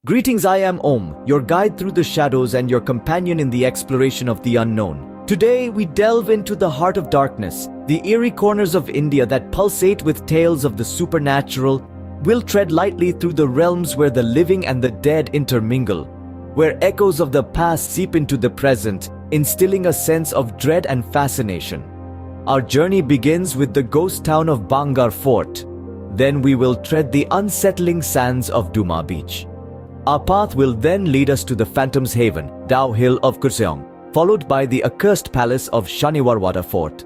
Greetings, I am Om, your guide through the shadows and your companion in the exploration of the unknown. Today, we delve into the heart of darkness, the eerie corners of India that pulsate with tales of the supernatural. We'll tread lightly through the realms where the living and the dead intermingle, where echoes of the past seep into the present, instilling a sense of dread and fascination. Our journey begins with the ghost town of Bangar Fort. Then we will tread the unsettling sands of Duma Beach. Our path will then lead us to the Phantom's Haven, Dao Hill of Kurseong, followed by the accursed palace of Shaniwarwada Fort.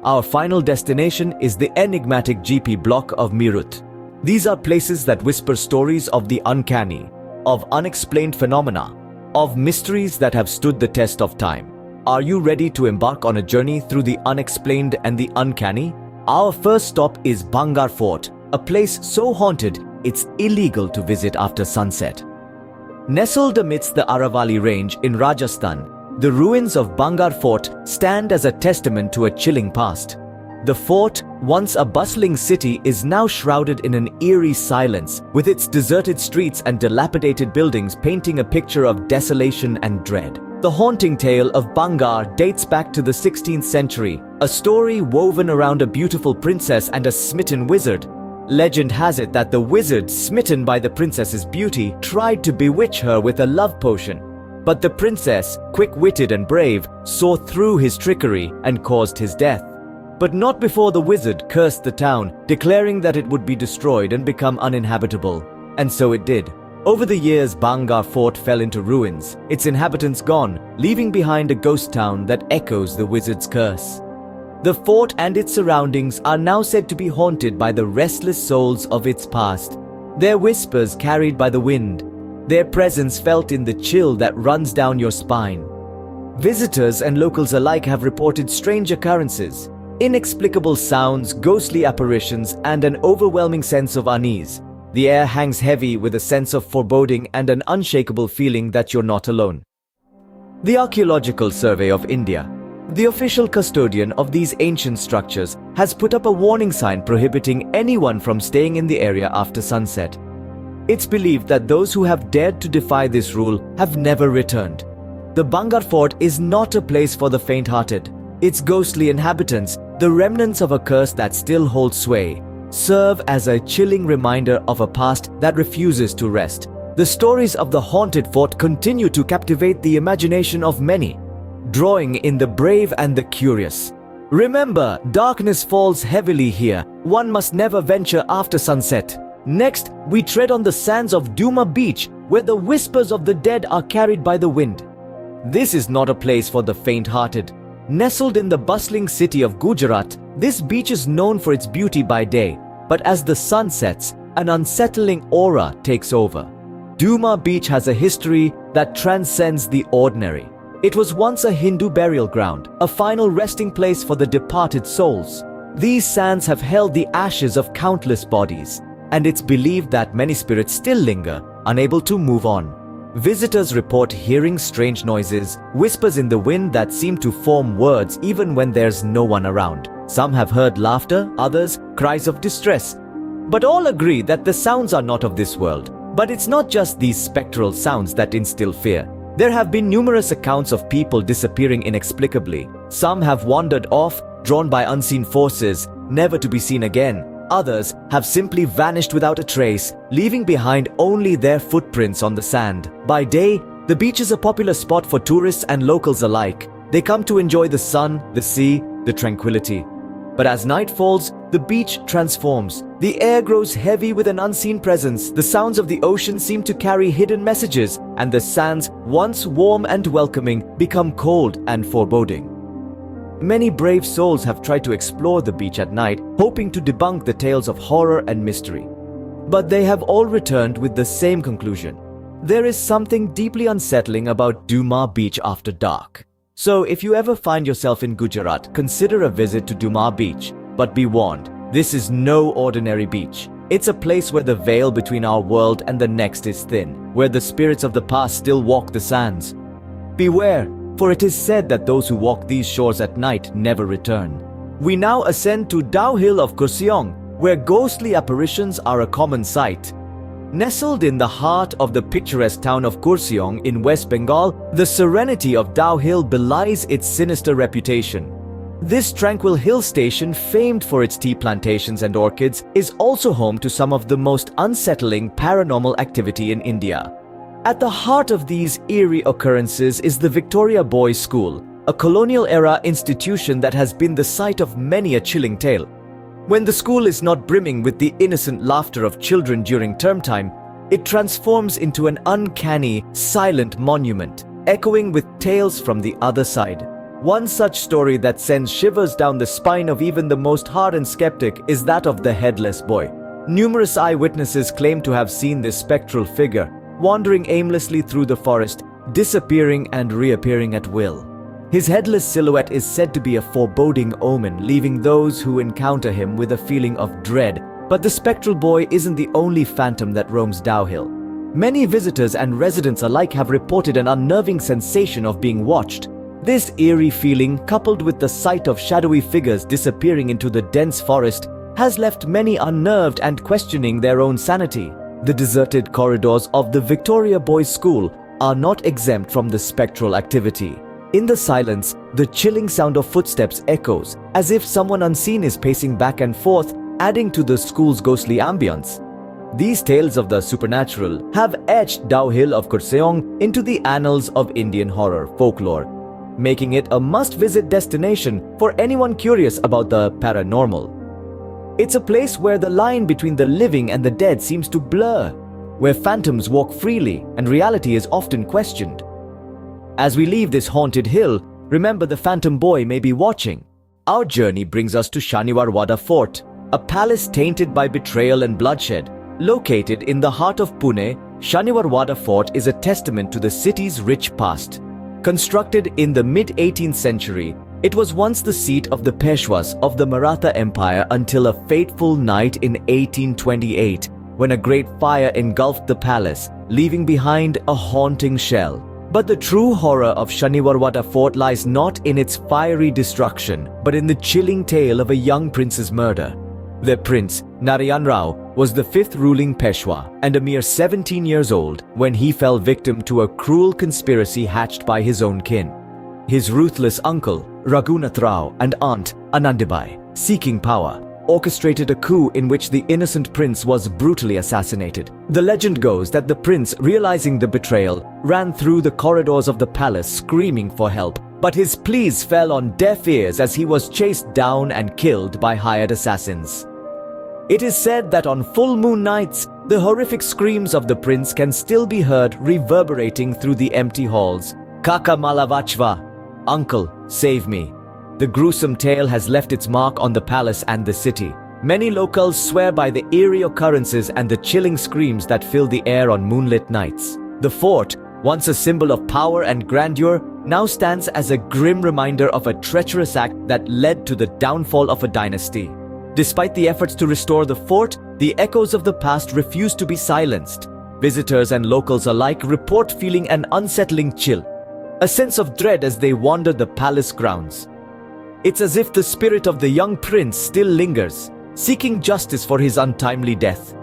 Our final destination is the enigmatic GP block of Meerut. These are places that whisper stories of the uncanny, of unexplained phenomena, of mysteries that have stood the test of time. Are you ready to embark on a journey through the unexplained and the uncanny? Our first stop is Bangar Fort, a place so haunted it's illegal to visit after sunset. Nestled amidst the Aravalli range in Rajasthan, the ruins of Bangar Fort stand as a testament to a chilling past. The fort, once a bustling city, is now shrouded in an eerie silence, with its deserted streets and dilapidated buildings painting a picture of desolation and dread. The haunting tale of Bangar dates back to the 16th century, a story woven around a beautiful princess and a smitten wizard. Legend has it that the wizard, smitten by the princess's beauty, tried to bewitch her with a love potion. But the princess, quick-witted and brave, saw through his trickery and caused his death. But not before the wizard cursed the town, declaring that it would be destroyed and become uninhabitable. And so it did. Over the years, Bangar Fort fell into ruins, its inhabitants gone, leaving behind a ghost town that echoes the wizard's curse. The fort and its surroundings are now said to be haunted by the restless souls of its past, their whispers carried by the wind, their presence felt in the chill that runs down your spine. Visitors and locals alike have reported strange occurrences, inexplicable sounds, ghostly apparitions, and an overwhelming sense of unease. The air hangs heavy with a sense of foreboding and an unshakable feeling that you're not alone. The Archaeological Survey of India, the official custodian of these ancient structures, has put up a warning sign prohibiting anyone from staying in the area after sunset. It's believed that those who have dared to defy this rule have never returned. The Bangar Fort is not a place for the faint-hearted. Its ghostly inhabitants, the remnants of a curse that still holds sway, serve as a chilling reminder of a past that refuses to rest. The stories of the haunted fort continue to captivate the imagination of many, drawing in the brave and the curious. Remember, darkness falls heavily here. One must never venture after sunset. Next, we tread on the sands of Duma Beach, where the whispers of the dead are carried by the wind. This is not a place for the faint-hearted. Nestled in the bustling city of Gujarat, this beach is known for its beauty by day, but as the sun sets, an unsettling aura takes over. Duma Beach has a history that transcends the ordinary. It was once a Hindu burial ground, a final resting place for the departed souls. These sands have held the ashes of countless bodies, and it's believed that many spirits still linger, unable to move on. Visitors report hearing strange noises, whispers in the wind that seem to form words even when there's no one around. Some have heard laughter, others cries of distress. But all agree that the sounds are not of this world. But it's not just these spectral sounds that instill fear. There have been numerous accounts of people disappearing inexplicably. Some have wandered off, drawn by unseen forces, never to be seen again. Others have simply vanished without a trace, leaving behind only their footprints on the sand. By day, the beach is a popular spot for tourists and locals alike. They come to enjoy the sun, the sea, the tranquility. But as night falls, the beach transforms. The air grows heavy with an unseen presence. The sounds of the ocean seem to carry hidden messages, and the sands, once warm and welcoming, become cold and foreboding. Many brave souls have tried to explore the beach at night, hoping to debunk the tales of horror and mystery. But they have all returned with the same conclusion. There is something deeply unsettling about Duma Beach after dark. So if you ever find yourself in Gujarat, consider a visit to Duma Beach. But be warned, this is no ordinary beach. It's a place where the veil between our world and the next is thin, where the spirits of the past still walk the sands. Beware, for it is said that those who walk these shores at night never return. We now ascend to Dao Hill of Kurseong, where ghostly apparitions are a common sight. Nestled in the heart of the picturesque town of Kurseong in West Bengal, the serenity of Dao Hill belies its sinister reputation. This tranquil hill station, famed for its tea plantations and orchids, is also home to some of the most unsettling paranormal activity in India. At the heart of these eerie occurrences is the Victoria Boys' School, a colonial-era institution that has been the site of many a chilling tale. When the school is not brimming with the innocent laughter of children during term time, it transforms into an uncanny, silent monument, echoing with tales from the other side. One such story that sends shivers down the spine of even the most hardened skeptic is that of the Headless Boy. Numerous eyewitnesses claim to have seen this spectral figure, wandering aimlessly through the forest, disappearing and reappearing at will. His headless silhouette is said to be a foreboding omen, leaving those who encounter him with a feeling of dread. But the spectral boy isn't the only phantom that roams Dao Hill. Many visitors and residents alike have reported an unnerving sensation of being watched. This eerie feeling, coupled with the sight of shadowy figures disappearing into the dense forest, has left many unnerved and questioning their own sanity. The deserted corridors of the Victoria Boys' School are not exempt from the spectral activity. In the silence, the chilling sound of footsteps echoes, as if someone unseen is pacing back and forth, adding to the school's ghostly ambience. These tales of the supernatural have etched Dao Hill of Kurseong into the annals of Indian horror folklore, making it a must-visit destination for anyone curious about the paranormal. It's a place where the line between the living and the dead seems to blur, where phantoms walk freely and reality is often questioned. As we leave this haunted hill, remember the phantom boy may be watching. Our journey brings us to Shaniwarwada Fort, a palace tainted by betrayal and bloodshed. Located in the heart of Pune, Shaniwarwada Fort is a testament to the city's rich past. Constructed in the mid-18th century, it was once the seat of the Peshwas of the Maratha Empire until a fateful night in 1828, when a great fire engulfed the palace, leaving behind a haunting shell. But the true horror of Shaniwarwada Fort lies not in its fiery destruction, but in the chilling tale of a young prince's murder. The prince, Narayan Rao, was the fifth ruling Peshwa and a mere 17 years old when he fell victim to a cruel conspiracy hatched by his own kin. His ruthless uncle, Raghunath Rao, and aunt, Anandibai, seeking power, orchestrated a coup in which the innocent prince was brutally assassinated. The legend goes that the prince, realizing the betrayal, ran through the corridors of the palace screaming for help, but his pleas fell on deaf ears as he was chased down and killed by hired assassins. It is said that on full moon nights, the horrific screams of the prince can still be heard reverberating through the empty halls. Kaka Malavachva, uncle, save me. The gruesome tale has left its mark on the palace and the city. Many locals swear by the eerie occurrences and the chilling screams that fill the air on moonlit nights. The fort, once a symbol of power and grandeur, now stands as a grim reminder of a treacherous act that led to the downfall of a dynasty. Despite the efforts to restore the fort, the echoes of the past refuse to be silenced. Visitors and locals alike report feeling an unsettling chill, a sense of dread as they wander the palace grounds. It's as if the spirit of the young prince still lingers, seeking justice for his untimely death.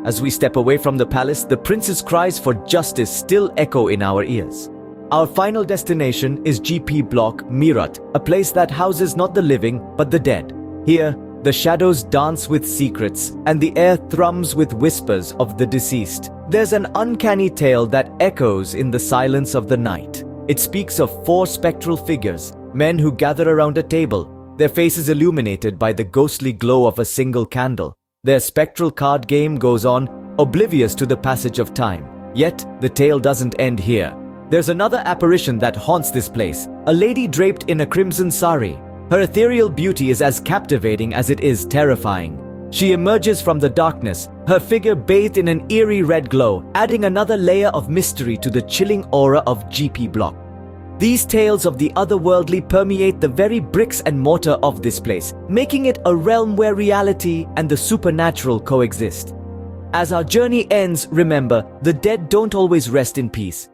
As we step away from the palace, the prince's cries for justice still echo in our ears. Our final destination is GP Block, Meerut, a place that houses not the living, but the dead. Here, the shadows dance with secrets, and the air thrums with whispers of the deceased. There's an uncanny tale that echoes in the silence of the night. It speaks of four spectral figures, men who gather around a table, their faces illuminated by the ghostly glow of a single candle. Their spectral card game goes on, oblivious to the passage of time. Yet, the tale doesn't end here. There's another apparition that haunts this place, a lady draped in a crimson sari. Her ethereal beauty is as captivating as it is terrifying. She emerges from the darkness, her figure bathed in an eerie red glow, adding another layer of mystery to the chilling aura of GP Block. These tales of the otherworldly permeate the very bricks and mortar of this place, making it a realm where reality and the supernatural coexist. As our journey ends, remember, the dead don't always rest in peace.